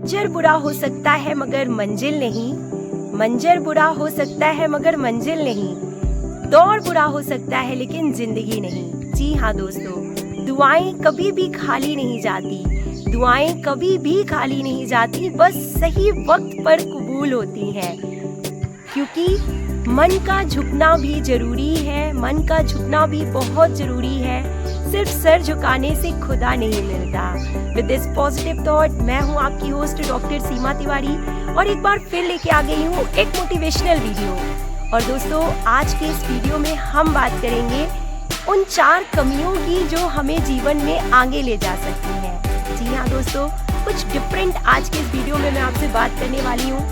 मंजर बुरा हो सकता है मगर मंजिल नहीं, मंजर बुरा हो सकता है मगर मंजिल नहीं, दौर बुरा हो सकता है लेकिन जिंदगी नहीं। जी हाँ दोस्तों, दुआएं कभी भी खाली नहीं जाती, दुआएं कभी भी खाली नहीं जाती, बस सही वक्त पर कबूल होती हैं। क्योंकि मन का झुकना भी जरूरी है, मन का झुकना भी बहुत जरूरी है, सिर्फ सर झुकाने से खुदा नहीं मिलता। विद दिस पॉजिटिव थॉट, मैं हूँ आपकी होस्ट डॉक्टर सीमा तिवारी और एक बार फिर लेके आ गई हूँ एक मोटिवेशनल वीडियो। और दोस्तों, आज के इस वीडियो में हम बात करेंगे उन 4 कमियों की जो हमें जीवन में आगे ले जा सकती हैं। जी हाँ दोस्तों, कुछ डिफरेंट आज के इस वीडियो में मैं आपसे बात करने वाली हूँ।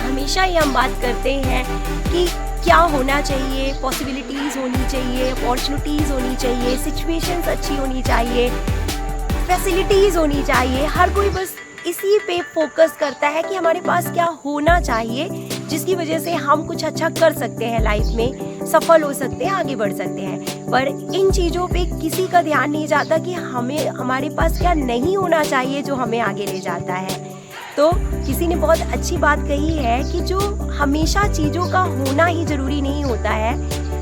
हमेशा ही हम बात करते हैं कि क्या होना चाहिए, पॉसिबिलिटीज़ होनी चाहिए, अपॉर्चुनिटीज़ होनी चाहिए, सिचुएशंस अच्छी होनी चाहिए, फैसिलिटीज़ होनी चाहिए। हर कोई बस इसी पे फोकस करता है कि हमारे पास क्या होना चाहिए जिसकी वजह से हम कुछ अच्छा कर सकते हैं, लाइफ में सफल हो सकते हैं, आगे बढ़ सकते हैं। पर इन चीज़ों पे किसी का ध्यान नहीं जाता कि हमें हमारे पास क्या नहीं होना चाहिए जो हमें आगे ले जाता है। तो किसी ने बहुत अच्छी बात कही है कि जो हमेशा चीज़ों का होना ही जरूरी नहीं होता है,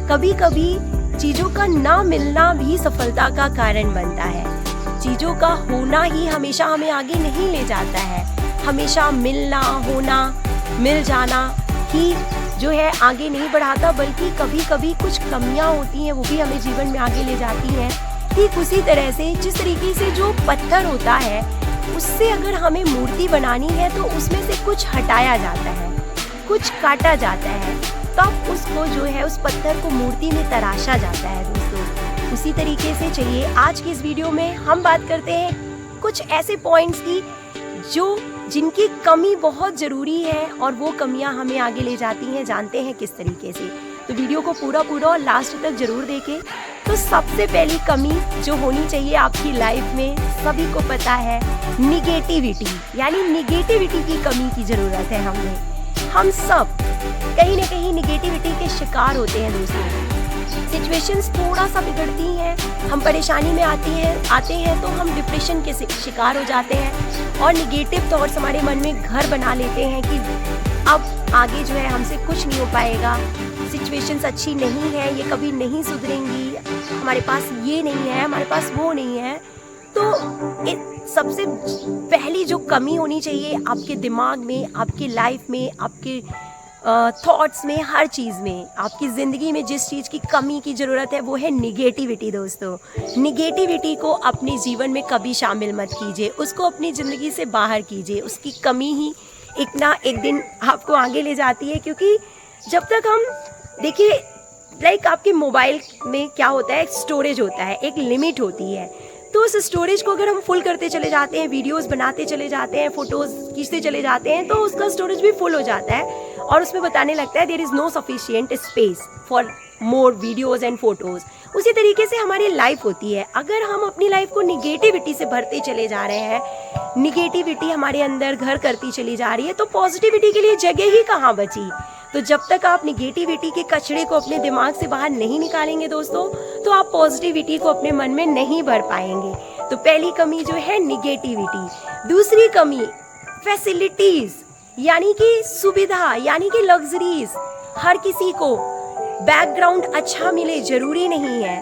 कभी कभी चीज़ों का ना मिलना भी सफलता का कारण बनता है। चीज़ों का होना ही हमेशा हमें आगे नहीं ले जाता है, हमेशा मिलना, होना, मिल जाना ही जो है आगे नहीं बढ़ाता, बल्कि कभी कभी कुछ कमियां होती हैं वो भी हमें जीवन में आगे ले जाती हैं। ठीक उसी तरह से जिस तरीके से जो पत्थर होता है उससे अगर हमें मूर्ति बनानी है तो उसमें से कुछ हटाया जाता है, कुछ काटा जाता है, तब उसको जो है उस पत्थर को मूर्ति में तराशा जाता है दोस्तों। उसी तरीके से चलिए आज की इस वीडियो में हम बात करते हैं कुछ ऐसे पॉइंट्स की जिनकी कमी बहुत ज़रूरी है और वो कमियां हमें आगे ले जाती हैं। जानते हैं किस तरीके से, तो वीडियो को पूरा और लास्ट तक जरूर देखें। तो सबसे पहली कमी जो होनी चाहिए आपकी लाइफ में, सभी को पता है, निगेटिविटी, यानी निगेटिविटी की कमी की ज़रूरत है हमें। हम सब कहीं ना कहीं निगेटिविटी के शिकार होते हैं दोस्तों। सिचुएशंस थोड़ा सा बिगड़ती हैं, हम परेशानी में आते हैं तो हम डिप्रेशन के शिकार हो जाते हैं और निगेटिव थॉट्स हमारे मन में घर बना लेते हैं कि अब आगे जो है हमसे कुछ नहीं हो पाएगा, सिचुएशंस अच्छी नहीं है, ये कभी नहीं सुधरेंगी, हमारे पास ये नहीं है, हमारे पास वो नहीं है। तो सबसे पहली जो कमी होनी चाहिए आपके दिमाग में, आपके लाइफ में, आपके थॉट्स में, हर चीज़ में, आपकी ज़िंदगी में जिस चीज़ की कमी की ज़रूरत है वो है निगेटिविटी दोस्तों। निगेटिविटी को अपने जीवन में कभी शामिल मत कीजिए, उसको अपनी ज़िंदगी से बाहर कीजिए। उसकी कमी ही एक ना एक दिन आपको आगे ले जाती है। क्योंकि जब तक हम देखिए, लाइक आपके मोबाइल में क्या होता है, एक स्टोरेज होता है, एक लिमिट होती है। तो उस स्टोरेज को अगर हम फुल करते चले जाते हैं, वीडियोस बनाते चले जाते हैं, फोटोज़ खींचते चले जाते हैं, तो उसका स्टोरेज भी फुल हो जाता है और उसमें बताने लगता है there is no sufficient space for more videos and photos. उसी तरीके से हमारी लाइफ होती है। अगर हम अपनी लाइफ को निगेटिविटी से भरते चले जा रहे हैं, निगेटिविटी हमारे अंदर घर करती चली जा रही है, तो पॉजिटिविटी के लिए जगह ही कहाँ बची। तो जब तक आप निगेटिविटी के कचरे को अपने दिमाग से बाहर नहीं निकालेंगे दोस्तों, तो आप पॉजिटिविटी को अपने मन में नहीं भर पाएंगे। तो पहली कमी जो है निगेटिविटी। दूसरी कमी फैसिलिटीज, यानी कि सुविधा, यानी कि लग्जरीज। हर किसी को बैकग्राउंड अच्छा मिले जरूरी नहीं है,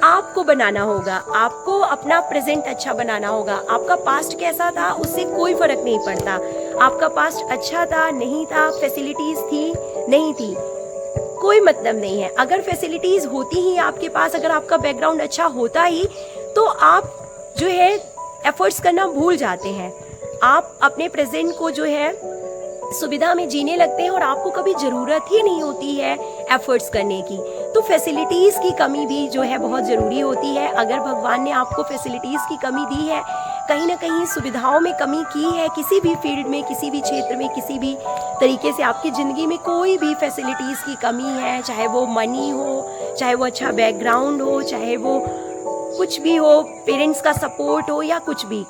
आपको बनाना होगा, आपको अपना प्रेजेंट अच्छा बनाना होगा। आपका पास्ट कैसा था उससे कोई फर्क नहीं पड़ता, आपका पास्ट अच्छा था, नहीं था, फैसिलिटीज थी, नहीं थी, कोई मतलब नहीं है। अगर फैसिलिटीज होती ही आपके पास, अगर आपका बैकग्राउंड अच्छा होता ही, तो आप जो है एफर्ट्स करना भूल जाते हैं। आप अपने प्रेजेंट को जो है सुविधा में जीने लगते हैं और आपको कभी ज़रूरत ही नहीं होती है एफर्ट्स करने की। तो फैसिलिटीज़ की कमी भी जो है बहुत ज़रूरी होती है। अगर भगवान ने आपको फैसिलिटीज़ की कमी दी है, कहीं ना कहीं सुविधाओं में कमी की है, किसी भी फील्ड में, किसी भी क्षेत्र में, किसी भी तरीके से आपकी ज़िंदगी में कोई भी फैसिलिटीज़ की कमी है, चाहे वो मनी हो, चाहे वो अच्छा बैकग्राउंड हो, चाहे वो कुछ भी हो, पेरेंट्स का सपोर्ट हो या कुछ भी,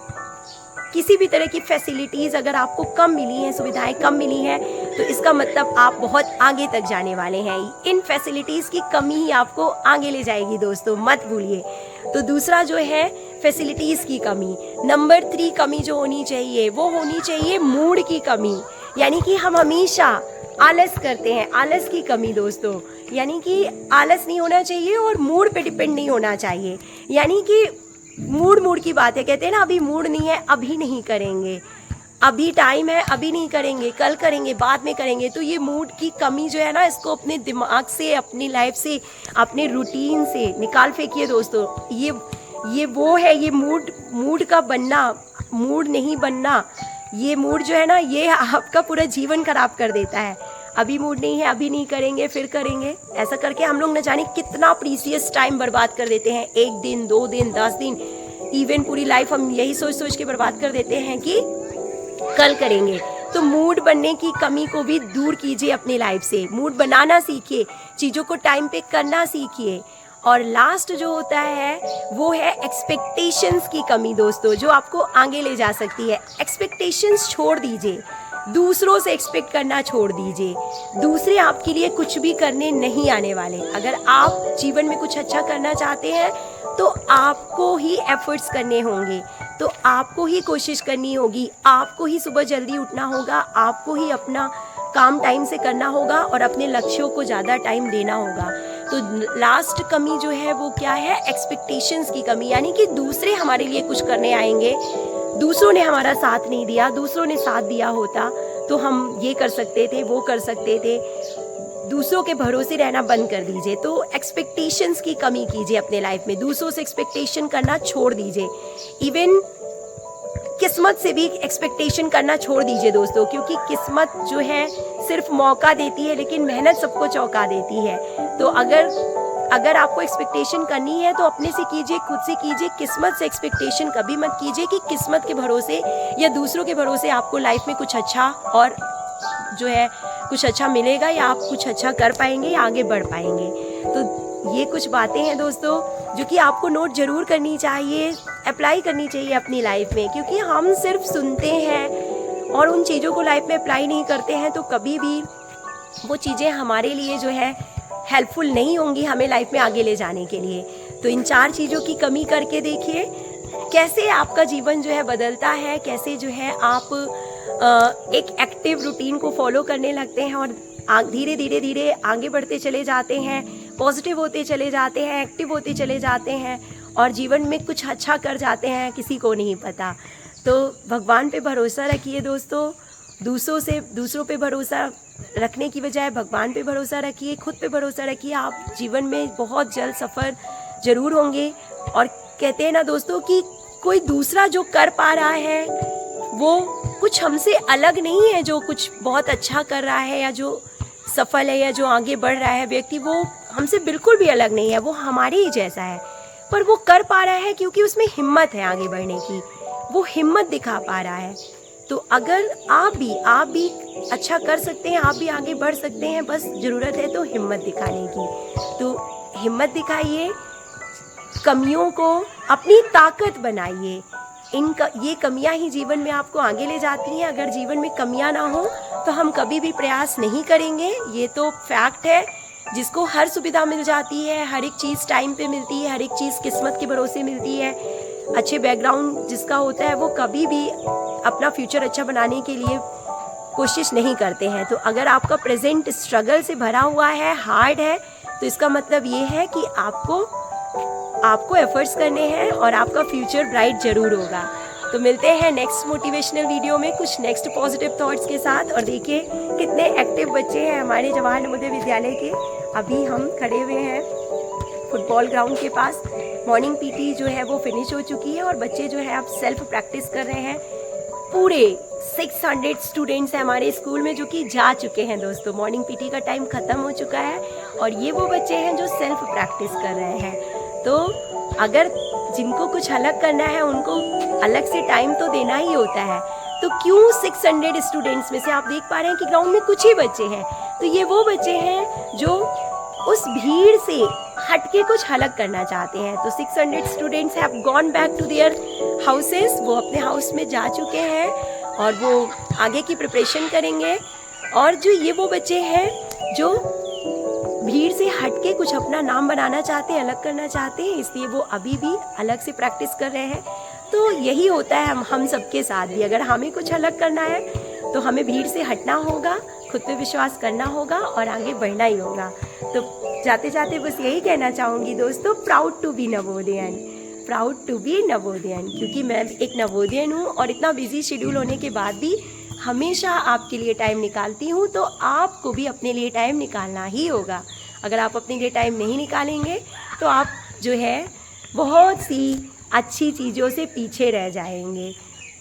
किसी भी तरह की फैसिलिटीज़ अगर आपको कम मिली हैं, सुविधाएं कम मिली हैं, तो इसका मतलब आप बहुत आगे तक जाने वाले हैं। इन फैसिलिटीज़ की कमी ही आपको आगे ले जाएगी दोस्तों, मत भूलिए। तो दूसरा जो है फैसिलिटीज़ की कमी। नंबर 3 कमी जो होनी चाहिए वो होनी चाहिए मूड की कमी, यानी कि हम हमेशा आलस करते हैं, आलस की कमी दोस्तों, यानी कि आलस नहीं होना चाहिए और मूड पे डिपेंड नहीं होना चाहिए। यानी कि मूड की बात है, कहते हैं ना अभी मूड नहीं है अभी नहीं करेंगे, अभी टाइम है अभी नहीं करेंगे, कल करेंगे, बाद में करेंगे। तो ये मूड की कमी जो है ना, इसको अपने दिमाग से, अपनी लाइफ से, अपने रूटीन से निकाल फेंकिए दोस्तों। ये वो है, ये मूड का बनना, मूड नहीं बनना, ये मूड जो है ना ये आपका पूरा जीवन खराब कर देता है। अभी मूड नहीं है अभी नहीं करेंगे फिर करेंगे, ऐसा करके हम लोग न जाने कितना प्रीसियस टाइम बर्बाद कर देते हैं। 1 दिन 2 दिन 10 दिन, इवन पूरी लाइफ हम यही सोच के बर्बाद कर देते हैं कि कल करेंगे। तो मूड बनने की कमी को भी दूर कीजिए अपनी लाइफ से, मूड बनाना सीखिए, चीज़ों को टाइम पे करना सीखिए। और लास्ट जो होता है वो है एक्सपेक्टेशंस की कमी दोस्तों, जो आपको आगे ले जा सकती है। एक्सपेक्टेशंस छोड़ दीजिए, दूसरों से एक्सपेक्ट करना छोड़ दीजिए। दूसरे आपके लिए कुछ भी करने नहीं आने वाले। अगर आप जीवन में कुछ अच्छा करना चाहते हैं तो आपको ही एफर्ट्स करने होंगे, तो आपको ही कोशिश करनी होगी, आपको ही सुबह जल्दी उठना होगा, आपको ही अपना काम टाइम से करना होगा और अपने लक्ष्यों को ज़्यादा टाइम देना होगा। तो लास्ट कमी जो है वो क्या है? एक्सपेक्टेशंस की कमी, यानी कि दूसरे हमारे लिए कुछ करने आएंगे, दूसरों ने हमारा साथ नहीं दिया, दूसरों ने साथ दिया होता तो हम ये कर सकते थे, वो कर सकते थे। दूसरों के भरोसे रहना बंद कर दीजिए। तो एक्सपेक्टेशंस की कमी कीजिए अपने लाइफ में, दूसरों से एक्सपेक्टेशन करना छोड़ दीजिए। इवन किस्मत से भी एक्सपेक्टेशन करना छोड़ दीजिए दोस्तों, क्योंकि किस्मत जो है सिर्फ मौका देती है लेकिन मेहनत सबको चौंका देती है। तो अगर आपको एक्सपेक्टेशन करनी है तो अपने से कीजिए, खुद से कीजिए। किस्मत से एक्सपेक्टेशन कभी मत कीजिए कि किस्मत के भरोसे या दूसरों के भरोसे आपको लाइफ में कुछ अच्छा और जो है कुछ अच्छा मिलेगा या आप कुछ अच्छा कर पाएंगे या आगे बढ़ पाएंगे। तो ये कुछ बातें हैं दोस्तों जो कि आपको नोट ज़रूर करनी चाहिए, अप्लाई करनी चाहिए अपनी लाइफ में, क्योंकि हम सिर्फ सुनते हैं और उन चीज़ों को लाइफ में अप्लाई नहीं करते हैं तो कभी भी वो चीज़ें हमारे लिए जो है हेल्पफुल नहीं होंगी हमें लाइफ में आगे ले जाने के लिए। तो इन 4 चीज़ों की कमी करके देखिए कैसे आपका जीवन जो है बदलता है, कैसे जो है आप एक एक्टिव रूटीन को फॉलो करने लगते हैं और धीरे धीरे आगे बढ़ते चले जाते हैं, पॉजिटिव होते चले जाते हैं, एक्टिव होते चले जाते हैं और जीवन में कुछ अच्छा कर जाते हैं, किसी को नहीं पता। तो भगवान पे भरोसा रखिए दोस्तों, दूसरों पे भरोसा रखने की बजाय भगवान पे भरोसा रखिए, खुद पे भरोसा रखिए। आप जीवन में बहुत जल्द सफ़र ज़रूर होंगे। और कहते हैं ना दोस्तों कि कोई दूसरा जो कर पा रहा है वो कुछ हमसे अलग नहीं है, जो कुछ बहुत अच्छा कर रहा है या जो सफल है या जो आगे बढ़ रहा है व्यक्ति, वो हमसे बिल्कुल भी अलग नहीं है, वो हमारे ही जैसा है। पर वो कर पा रहा है क्योंकि उसमें हिम्मत है आगे बढ़ने की, वो हिम्मत दिखा पा रहा है। तो अगर आप भी अच्छा कर सकते हैं, आप भी आगे बढ़ सकते हैं, बस ज़रूरत है तो हिम्मत दिखाने की। तो हिम्मत दिखाइए, कमियों को अपनी ताकत बनाइए। ये कमियां ही जीवन में आपको आगे ले जाती हैं। अगर जीवन में कमियां ना हो तो हम कभी भी प्रयास नहीं करेंगे, ये तो फैक्ट है। जिसको हर सुविधा मिल जाती है, हर एक चीज़ टाइम पे मिलती है, हर एक चीज़ किस्मत के भरोसे मिलती है, अच्छे बैकग्राउंड जिसका होता है वो कभी भी अपना फ्यूचर अच्छा बनाने के लिए कोशिश नहीं करते हैं। तो अगर आपका प्रेजेंट स्ट्रगल से भरा हुआ है, हार्ड है, तो इसका मतलब ये है कि आपको एफर्ट्स करने हैं और आपका फ्यूचर ब्राइट ज़रूर होगा। तो मिलते हैं नेक्स्ट मोटिवेशनल वीडियो में कुछ नेक्स्ट पॉजिटिव थॉट्स के साथ। और देखिए कितने एक्टिव बच्चे हैं हमारे जवाहर नवोदय विद्यालय के। अभी हम खड़े हुए हैं फुटबॉल ग्राउंड के पास। मॉर्निंग पीटी जो है वो फिनिश हो चुकी है और बच्चे जो है अब सेल्फ प्रैक्टिस कर रहे हैं। पूरे 600 स्टूडेंट्स हैं हमारे स्कूल में जो कि जा चुके हैं दोस्तों। मॉर्निंग पीटी का टाइम ख़त्म हो चुका है और ये वो बच्चे हैं जो सेल्फ प्रैक्टिस कर रहे हैं। तो अगर जिनको कुछ अलग करना है उनको अलग से टाइम तो देना ही होता है। तो क्यों 600 स्टूडेंट्स में से आप देख पा रहे हैं कि ग्राउंड में कुछ ही बच्चे हैं। तो ये वो बच्चे हैं जो उस भीड़ से हटके कुछ अलग करना चाहते हैं। तो 600 students have gone back to their houses. वो अपने हाउस में जा चुके हैं और वो आगे की प्रिपरेशन करेंगे। और जो ये वो बच्चे हैं जो भीड़ से हटके कुछ अपना नाम बनाना चाहते हैं, अलग करना चाहते हैं, इसलिए वो अभी भी अलग से प्रैक्टिस कर रहे हैं। तो यही होता है हम सबके साथ भी, अगर हमें कुछ अलग करना है तो हमें भीड़ से हटना होगा, खुद पे विश्वास करना होगा और आगे बढ़ना ही होगा। तो जाते जाते बस यही कहना चाहूँगी दोस्तों, proud to be Navodayan, proud to be Navodayan, क्योंकि मैं एक नवोदयन हूँ और इतना बिजी शेड्यूल होने के बाद भी हमेशा आपके लिए टाइम निकालती हूँ। तो आपको भी अपने लिए टाइम निकालना ही होगा। अगर आप अपने लिए टाइम नहीं निकालेंगे तो आप जो है बहुत सी अच्छी चीज़ों से पीछे रह जाएंगे।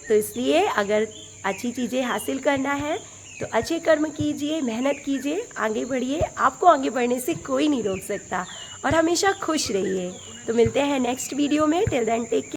तो इसलिए अगर अच्छी चीज़ें हासिल करना है तो अच्छे कर्म कीजिए, मेहनत कीजिए, आगे बढ़िए। आपको आगे बढ़ने से कोई नहीं रोक सकता और हमेशा खुश रहिए। तो मिलते हैं नेक्स्ट वीडियो में। Till then take care.